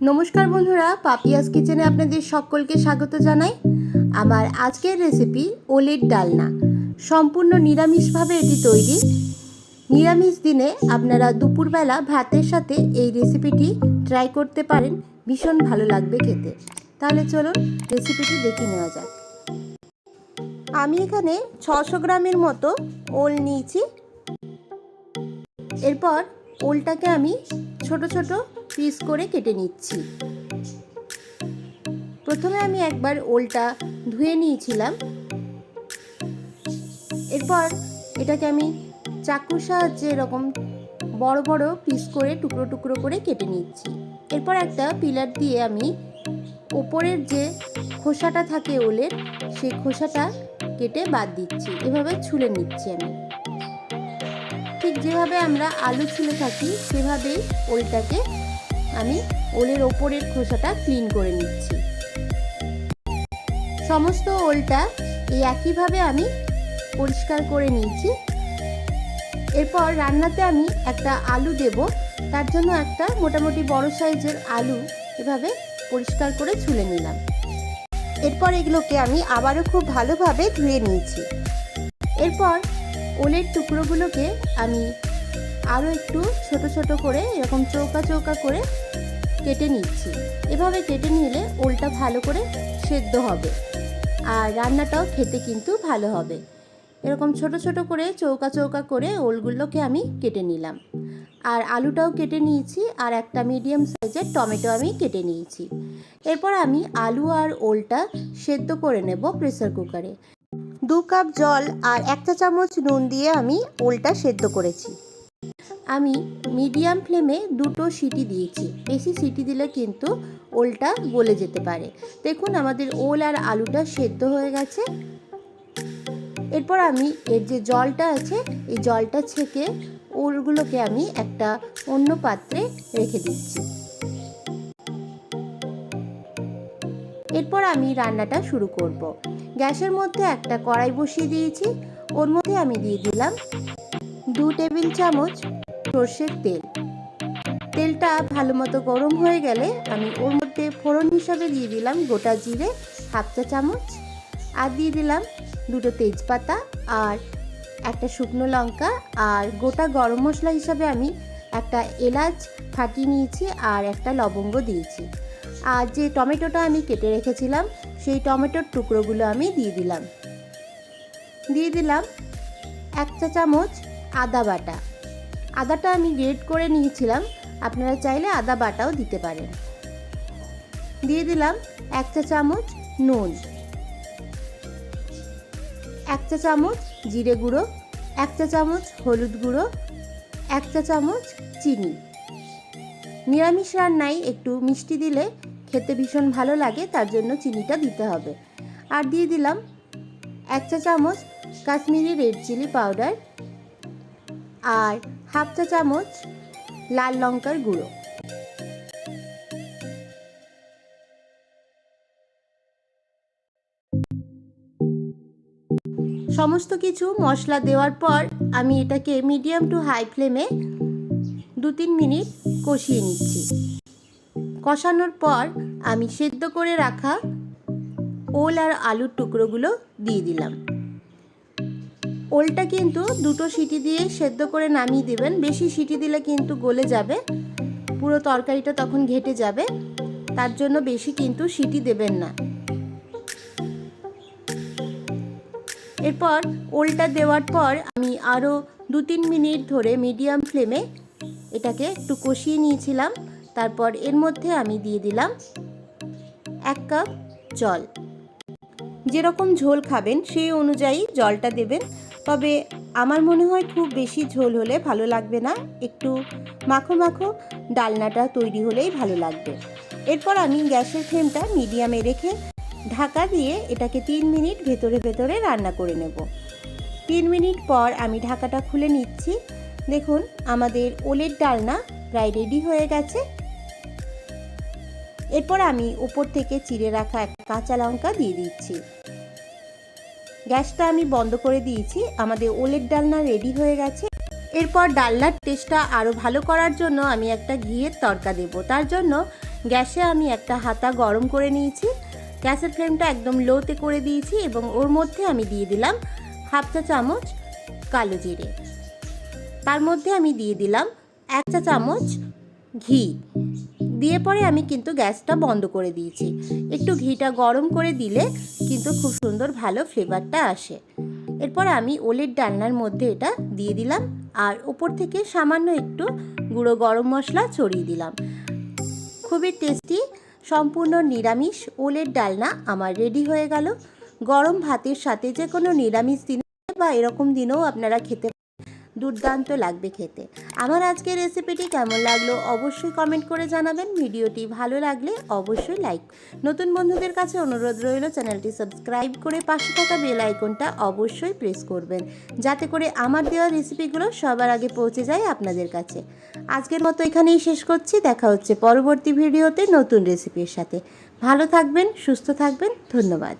নমস্কার বন্ধুরা, পাপিয়াস কিচেনে আপনাদের সকলকে স্বাগত জানাই। আমার আজকের রেসিপি ওলের ডালনা। সম্পূর্ণ নিরামিষভাবে এটি তৈরি। নিরামিষ দিনে আপনারা দুপুরবেলা ভাতের সাথে এই রেসিপিটি ট্রাই করতে পারেন, ভীষণ ভালো লাগবে খেতে। তাহলে চলুন রেসিপিটি দেখে নেওয়া যাক। আমি এখানে 600 গ্রামের মতো ওল নিয়েছি। এরপর ওলটাকে আমি ছোট ছোট পিস করে কেটে নিচ্ছি। প্রথমে আমি একবার ওলটা ধুয়ে নিয়েছিলাম। এরপর এটাকে আমি চাকুর সাহায্যে এরকম বড় বড় পিস করে টুকরো টুকরো করে কেটে নিচ্ছি। এরপর একটা পিলার দিয়ে আমি ওপরের যে খোসাটা থাকে ওলের, সেই খোসাটা কেটে বাদ দিচ্ছি। এভাবে ছুলে নিচ্ছি আমি। ঠিক যেভাবে আমরা আলু ছুলে থাকি সেভাবেই ওলটাকে আমি ওলের ওপরের খোসাটা ক্লিন করে নিচ্ছি। সমস্ত ওলটা এই একইভাবে আমি পরিষ্কার করে নিয়েছি। এরপর রান্নাতে আমি একটা আলু দেব, তার জন্য একটা মোটামুটি বড় সাইজের আলু এভাবে পরিষ্কার করে ছুলে নিলাম। এরপর এগুলোকে আমি আবারও খুব ভালোভাবে ধুয়ে নিয়েছি। এরপর ওলের টুকরোগুলোকে আমি আরও একটু ছোট ছোট করে এরকম চৌকা চৌকা করে কেটে নিচ্ছি। এভাবে কেটে নিলে ওলটা ভালো করে সেদ্ধ হবে আর রান্নাটাও খেতে কিন্তু ভালো হবে। এরকম ছোট ছোট করে চৌকা চৌকা করে ওলগুলোকে আমি কেটে নিলাম। আর আলুটাও কেটে নিয়েছি, আর একটা মিডিয়াম সাইজের টমেটো আমি কেটে নিয়েছি। এরপর আমি আলু আর ওলটা সেদ্ধ করে নেব প্রেসার কুকারে। 2 কাপ জল আর 1 চা চামচ নুন দিয়ে আমি ওলটা সেদ্ধ করেছি। আমি মিডিয়াম ফ্লেমে 2টো সিটি দিয়েছি। বেশি সিটি দিলে কিন্তু ওলটা গলে যেতে পারে। দেখুন আমাদের ওল আর আলুটা সেদ্ধ হয়ে গেছে। এরপর আমি এর যে জলটা আছে এই জলটা ছেঁকে ওলগুলোকে আমি একটা অন্য পাত্রে রেখে দিচ্ছি। এরপর আমি রান্নাটা শুরু করব। গ্যাসের মধ্যে একটা কড়াই বসিয়ে দিয়েছি। ওর মধ্যে আমি দিয়ে দিলাম 2 টেবিল চামচ সর্ষের তেল। তেলটা ভালো মতো গরম হয়ে গেলে আমি ওর মধ্যে ফোড়ন হিসাবে দিয়ে দিলাম গোটা জিরে 1/2 চা চামচ, আর দিয়ে দিলাম 2টো তেজপাতা আর একটা শুকনো লঙ্কা, আর গোটা গরম মশলা হিসাবে আমি একটা এলাচ ফাটিয়ে নিয়েছি আর একটা লবঙ্গ দিয়েছি। আর যে টমেটোটা আমি কেটে রেখেছিলাম সেই টমেটোর টুকরোগুলো আমি দিয়ে দিলাম। 1 চা চামচ আদা বাটা। আদাটা আমি গ্রেট করে নিয়েছিলাম, আপনারা চাইলে আদা বাটাও দিতে পারেন। দিয়ে দিলাম 1 চা চামচ নুন, 1 চা চামচ জিরে গুঁড়ো, 1 চা চামচ হলুদ গুঁড়ো, 1 চা চামচ চিনি। নিরামিষ রান্নায় একটু মিষ্টি দিলে খেতে ভীষণ ভালো লাগে, তার জন্য চিনিটা দিতে হবে। আর দিয়ে দিলাম 1 চা চামচ কাশ্মীরি রেড চিলি পাউডার আর 1/2 চা চামচ লাল লঙ্কার গুঁড়ো। সমস্ত কিছু মশলা দেওয়ার পর আমি এটাকে মিডিয়াম টু হাই ফ্লেমে 2-3 মিনিট কষিয়ে নিচ্ছি। কষানোর পর আমি সেদ্ধ করে রাখা ওল আর আলুর টুকরোগুলো দিয়ে দিলাম। ওলটা কিন্তু 2টো সিটি দিয়ে সেদ্ধ করে নামিয়ে দেবেন। বেশি সিটি দিলে কিন্তু গলে যাবে, পুরো তরকারিটা তখন ঘেটে যাবে, তার জন্য বেশি কিন্তু সিটি দেবেন না। এরপর ওলটা দেওয়ার পর আমি আরও 2-3 মিনিট ধরে মিডিয়াম ফ্লেমে এটাকে একটু কষিয়ে নিয়েছিলাম। তারপর এর মধ্যে আমি দিয়ে দিলাম 1 কাপ জল। যেরকম ঝোল খাবেন সেই অনুযায়ী জলটা দেবেন, তবে আমার মনে হয় খুব বেশি ঝোল হলে ভালো লাগবে না, একটু মাখো মাখো ডালনাটা তৈরি হলেই ভালো লাগবে। এরপর আমি গ্যাসের ফ্লেমটা মিডিয়ামে রেখে ঢাকা দিয়ে এটাকে 3 মিনিট ভেতরে ভেতরে রান্না করে নেব। 3 মিনিট পর আমি ঢাকাটা খুলে নিচ্ছি। দেখুন আমাদের ওলের ডালনা প্রায় রেডি হয়ে গেছে। এরপর আমি উপর থেকে চিড়ে রাখা একটা কাঁচা লঙ্কা দিয়ে দিচ্ছি। গ্যাসটা আমি বন্ধ করে দিয়েছি। আমাদের ওলের ডালনা রেডি হয়ে গেছে। এরপর ডালনার টেস্টটা আরও ভালো করার জন্য আমি একটা ঘিয়ের তড়কা দেব। তার জন্য গ্যাসে আমি একটা হাতা গরম করে নিয়েছি, গ্যাসের ফ্লেমটা একদম লোতে করে দিয়েছি এবং ওর মধ্যে আমি দিয়ে দিলাম হাফ চা চামচ কালো জিরে, তার মধ্যে আমি দিয়ে দিলাম 1 চা চামচ ঘি দিয়ে পরে আমি কিন্তু গ্যাসটা বন্ধ করে দিয়েছি। একটু ঘিটা গরম করে দিলে কিন্তু খুব সুন্দর ভালো ফ্লেভারটা আসে। এরপর আমি ওলের ডালনার মধ্যে এটা দিয়ে দিলাম আর ওপর থেকে সামান্য একটু গুঁড়ো গরম মশলা ছড়িয়ে দিলাম। খুবই টেস্টি সম্পূর্ণ নিরামিষ ওলের ডালনা আমার রেডি হয়ে গেল। গরম ভাতের সাথে যে কোনো নিরামিষ দিনে বা এরকম দিনেও আপনারা খেতে দুর্দান্ত লাগবে খেতে। আমার আজকের রেসিপিটি কেমন লাগলো অবশ্যই কমেন্ট করে জানাবেন। ভিডিওটি ভালো লাগলে অবশ্যই লাইক, নতুন বন্ধুদের কাছে অনুরোধ রইল চ্যানেলটি সাবস্ক্রাইব করে পাশে থাকা বেল আইকনটা অবশ্যই প্রেস করবেন, যাতে করে আমার দেওয়া রেসিপিগুলো সবার আগে পৌঁছে যায় আপনাদের কাছে। আজকের মতো এখানেই শেষ করছি, দেখা হচ্ছে পরবর্তী ভিডিওতে নতুন রেসিপির সাথে। ভালো থাকবেন, সুস্থ থাকবেন, ধন্যবাদ।